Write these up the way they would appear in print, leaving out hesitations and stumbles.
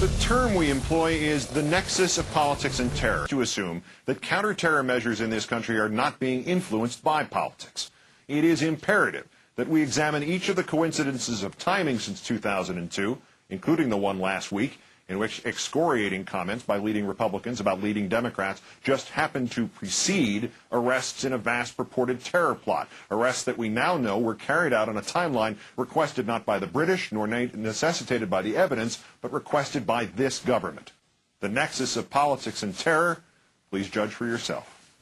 The term we employ is the nexus of politics and terror, to assume that counter-terror measures in this country are not being influenced by politics. It is imperative that we examine each of the coincidences of timing since 2002, including the one last week, in which excoriating comments by leading Republicans about leading Democrats just happened to precede arrests in a vast purported terror plot, arrests that we now know were carried out on a timeline requested not by the British nor necessitated by the evidence, but requested by this government. The nexus of politics and terror, please judge for yourself.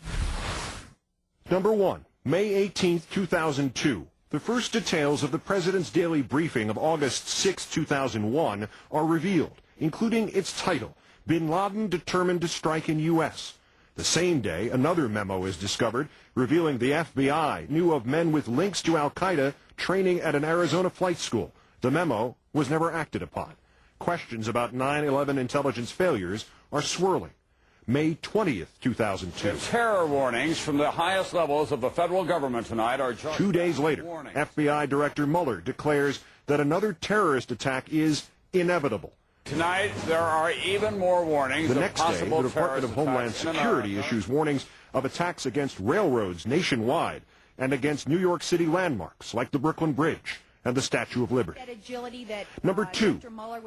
Number 1, May 18, 2002. The first details of the President's daily briefing of August 6, 2001 are revealed, including its title, Bin Laden Determined to Strike in U.S. The same day, another memo is discovered, revealing the FBI knew of men with links to al-Qaeda training at an Arizona flight school. The memo was never acted upon. Questions about 9/11 intelligence failures are swirling. May 20th, 2002. Terror warnings from the highest levels of the federal government tonight are just 2 days later, FBI Director Mueller declares that another terrorist attack is inevitable. Tonight, there are even more warnings. The next day, the Department of Homeland Security issues warnings of attacks against railroads nationwide and against New York City landmarks like the Brooklyn Bridge and the Statue of Liberty. Number 2,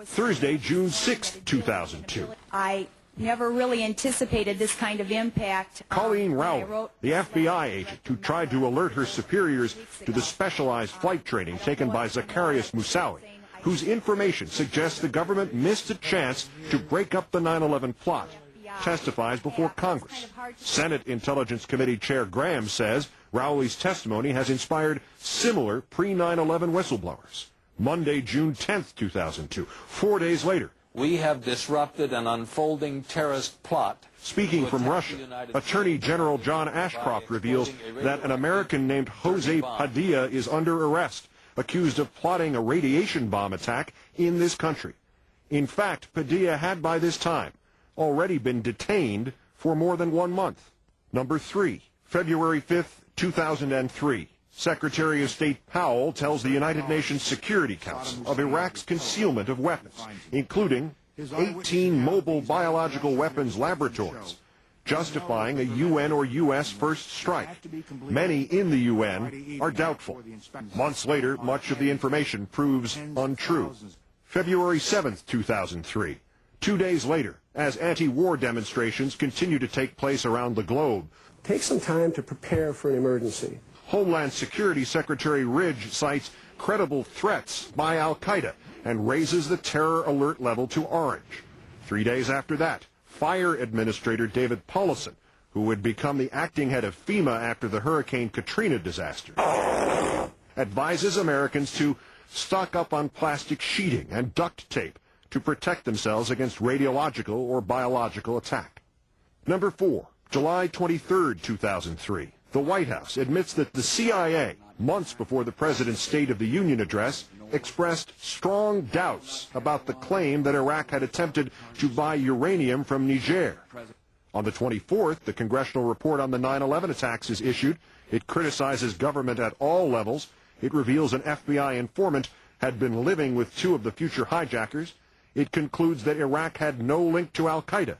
Thursday, June 6, 2002. I never really anticipated this kind of impact. Colleen Rowley, the FBI agent who tried to alert her superiors to the specialized flight training taken by Zacarias Moussaoui, whose information suggests the government missed a chance to break up the 9/11 plot, testifies before Congress. Senate Intelligence Committee Chair Graham says Rowley's testimony has inspired similar pre-9/11 whistleblowers. Monday, June 10th, 2002, 4 days later. We have disrupted an unfolding terrorist plot. Speaking from Russia, Attorney General John Ashcroft reveals that an American named Jose Padilla is under arrest, accused of plotting a radiation bomb attack in this country. In fact, Padilla had by this time already been detained for more than 1 month. Number 3, February 5th, 2003. Secretary of State Powell tells the United Nations Security Council of Iraq's concealment of weapons, including 18 mobile biological weapons laboratories, justifying a UN or U.S. first strike. Many in the UN are doubtful. Months later, much of the information proves untrue. February 7th, 2003. 2 days later, as anti-war demonstrations continue to take place around the globe. Take some time to prepare for an emergency. Homeland Security Secretary Ridge cites credible threats by al-Qaeda and raises the terror alert level to orange. 3 days after that, Fire Administrator David Paulison, who would become the acting head of FEMA after the Hurricane Katrina disaster, advises Americans to stock up on plastic sheeting and duct tape to protect themselves against radiological or biological attack. Number 4, July 23, 2003. The White House admits that the CIA, months before the President's State of the Union address, expressed strong doubts about the claim that Iraq had attempted to buy uranium from Niger. On the 24th, the congressional report on the 9/11 attacks is issued. It criticizes government at all levels. It reveals an FBI informant had been living with 2 of the future hijackers. It concludes that Iraq had no link to al-Qaeda.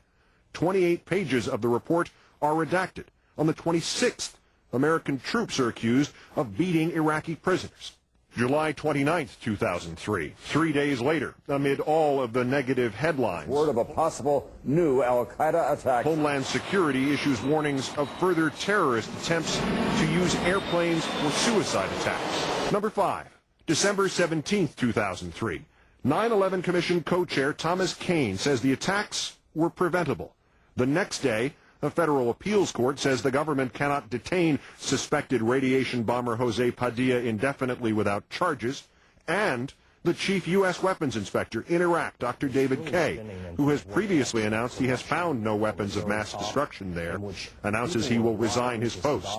28 pages of the report are redacted. On the 26th, American troops are accused of beating Iraqi prisoners. July 29th, 2003. 3 days later, amid all of the negative headlines, word of a possible new al-Qaeda attack. Homeland Security issues warnings of further terrorist attempts to use airplanes for suicide attacks. Number 5, December 17th, 2003. 9/11 Commission co-chair Thomas Kane says the attacks were preventable. The next day, a federal appeals court says the government cannot detain suspected radiation bomber Jose Padilla indefinitely without charges, and the chief U.S. weapons inspector in Iraq, Dr. David Kay, who has previously announced he has found no weapons of mass destruction there, announces he will resign his post.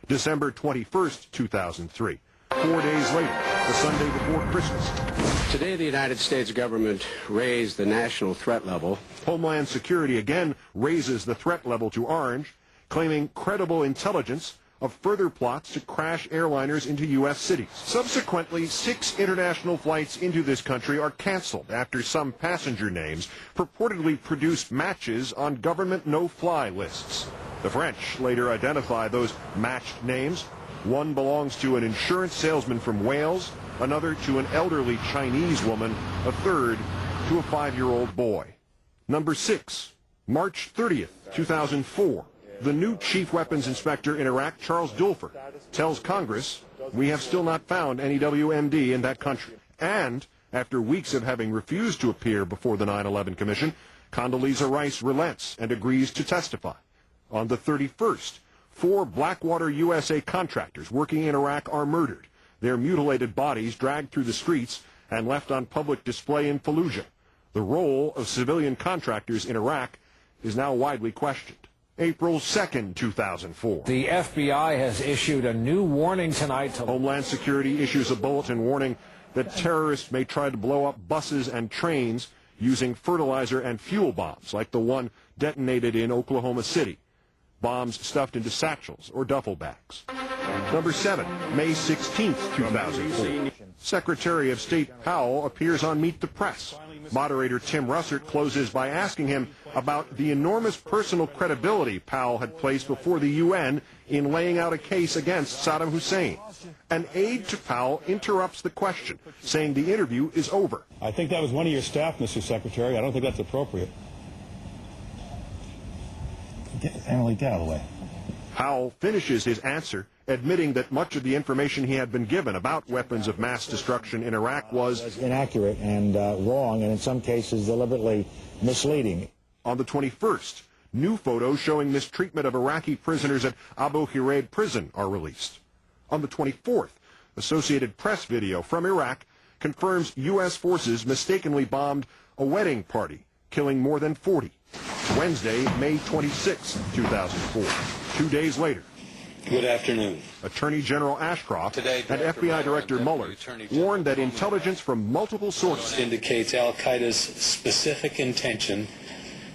December 21st, 2003. 4 days later, the Sunday before Christmas. Today, the United States government raised the national threat level. Homeland Security again raises the threat level to orange, claiming credible intelligence of further plots to crash airliners into U.S. cities. Subsequently, 6 international flights into this country are canceled after some passenger names purportedly produced matches on government no-fly lists. The French later identify those matched names. One belongs to an insurance salesman from Wales, another to an elderly Chinese woman, a third to a 5-year-old boy. Number 6, March 30th, 2004. The new chief weapons inspector in Iraq, Charles Dulfer, tells Congress, "We have still not found any WMD in that country." And after weeks of having refused to appear before the 9/11 Commission, Condoleezza Rice relents and agrees to testify. On the 31st, 4 Blackwater USA contractors working in Iraq are murdered, their mutilated bodies dragged through the streets and left on public display in Fallujah. The role of civilian contractors in Iraq is now widely questioned. April 2nd, 2004. The FBI has issued a new warning tonight to Homeland Security issues a bulletin warning that terrorists may try to blow up buses and trains using fertilizer and fuel bombs, like the one detonated in Oklahoma City. Bombs stuffed into satchels or duffel bags. Number 7, May 16th, 2004. Secretary of State Powell appears on Meet the Press. Moderator Tim Russert closes by asking him about the enormous personal credibility Powell had placed before the UN in laying out a case against Saddam Hussein. An aide to Powell interrupts the question, saying the interview is over. I think that was one of your staff, Mr. Secretary. I don't think that's appropriate. Emily, get out of the way. Powell finishes his answer, admitting that much of the information he had been given about weapons of mass destruction in Iraq was inaccurate and wrong, and in some cases deliberately misleading. On the 21st, new photos showing mistreatment of Iraqi prisoners at Abu Ghraib prison are released. On the 24th, Associated Press video from Iraq confirms U.S. forces mistakenly bombed a wedding party, killing more than 40. Wednesday, May 26, 2004. 2 days later. Good afternoon. Attorney General Ashcroft and FBI Director Mueller warned that intelligence from multiple sources indicates al-Qaeda's specific intention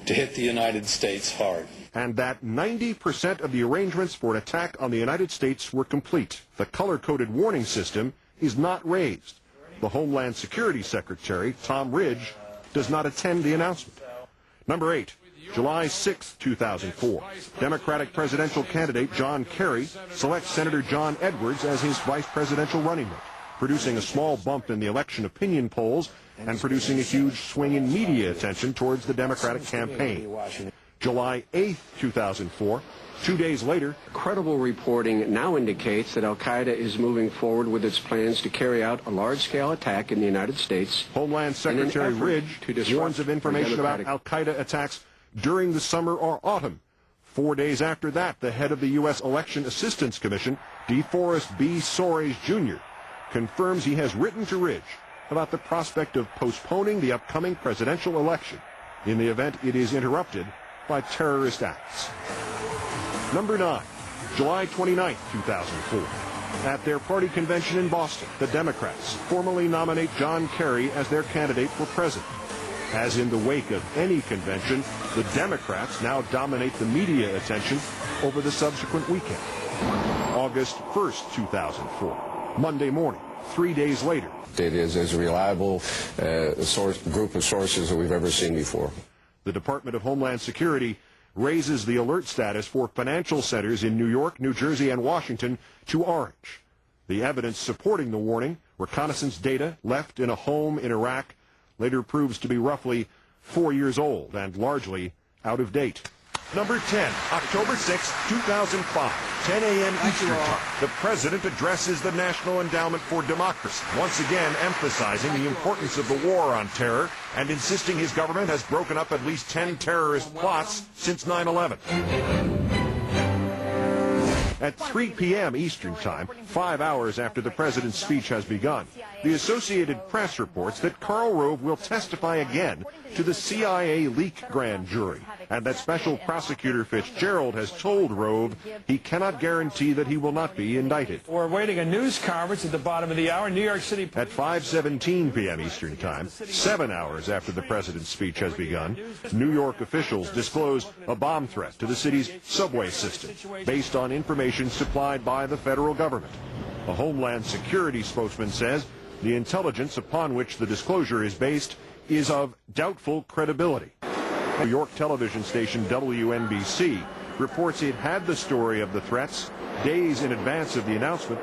to hit the United States hard. And that 90% of the arrangements for an attack on the United States were complete. The color-coded warning system is not raised. The Homeland Security Secretary, Tom Ridge, does not attend the announcement. Number 8. July 6, 2004. Democratic presidential candidate John Kerry selects Senator John Edwards as his vice presidential running mate, producing a small bump in the election opinion polls and producing a huge swing in media attention towards the Democratic campaign. July 8, 2004. 2 days later, Credible reporting now indicates that al-Qaeda is moving forward with its plans to carry out a large-scale attack in the United States. Homeland Secretary Ridge warns of information about al-Qaeda attacks during the summer or autumn. 4 days after that, the head of the U.S. Election Assistance Commission, DeForest B. Soares, Jr., confirms he has written to Ridge about the prospect of postponing the upcoming presidential election in the event it is interrupted by terrorist acts. Number 9, July 29, 2004. At their party convention in Boston, the Democrats formally nominate John Kerry as their candidate for president. As in the wake of any convention, the Democrats now dominate the media attention over the subsequent weekend. August 1st, 2004. Monday morning, 3 days later. It is as reliable group of sources that we've ever seen before. The Department of Homeland Security raises the alert status for financial centers in New York, New Jersey, and Washington to orange. The evidence supporting the warning, reconnaissance data left in a home in Iraq, later proves to be roughly 4 years old and largely out of date. Number 10, October 6, 2005, 10 a.m. Eastern Time. The President addresses the National Endowment for Democracy, once again emphasizing the importance of the war on terror and insisting his government has broken up at least 10 terrorist plots since 9/11. At 3 p.m. Eastern Time, 5 hours after the President's speech has begun, the Associated Press reports that Karl Rove will testify again to the CIA leak grand jury and that Special Prosecutor Fitzgerald has told Rove he cannot guarantee that he will not be indicted. We're awaiting a news conference at the bottom of the hour. New York City. At 5:17 p.m. Eastern Time, 7 hours after the president's speech has begun, New York officials disclose a bomb threat to the city's subway system based on information supplied by the federal government. A Homeland Security spokesman says the intelligence upon which the disclosure is based is of doubtful credibility. New York television station WNBC reports it had the story of the threats days in advance of the announcement,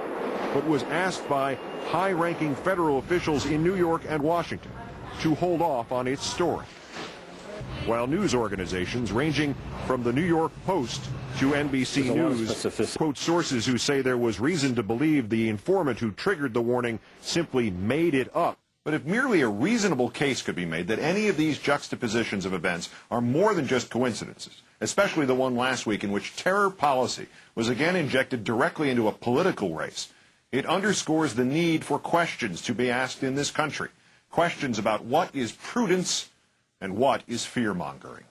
but was asked by high-ranking federal officials in New York and Washington to hold off on its story. While news organizations ranging from the New York Post to NBC News quote sources who say there was reason to believe the informant who triggered the warning simply made it up. But if merely a reasonable case could be made that any of these juxtapositions of events are more than just coincidences, especially the one last week in which terror policy was again injected directly into a political race, it underscores the need for questions to be asked in this country. Questions about what is prudence and what is fear-mongering.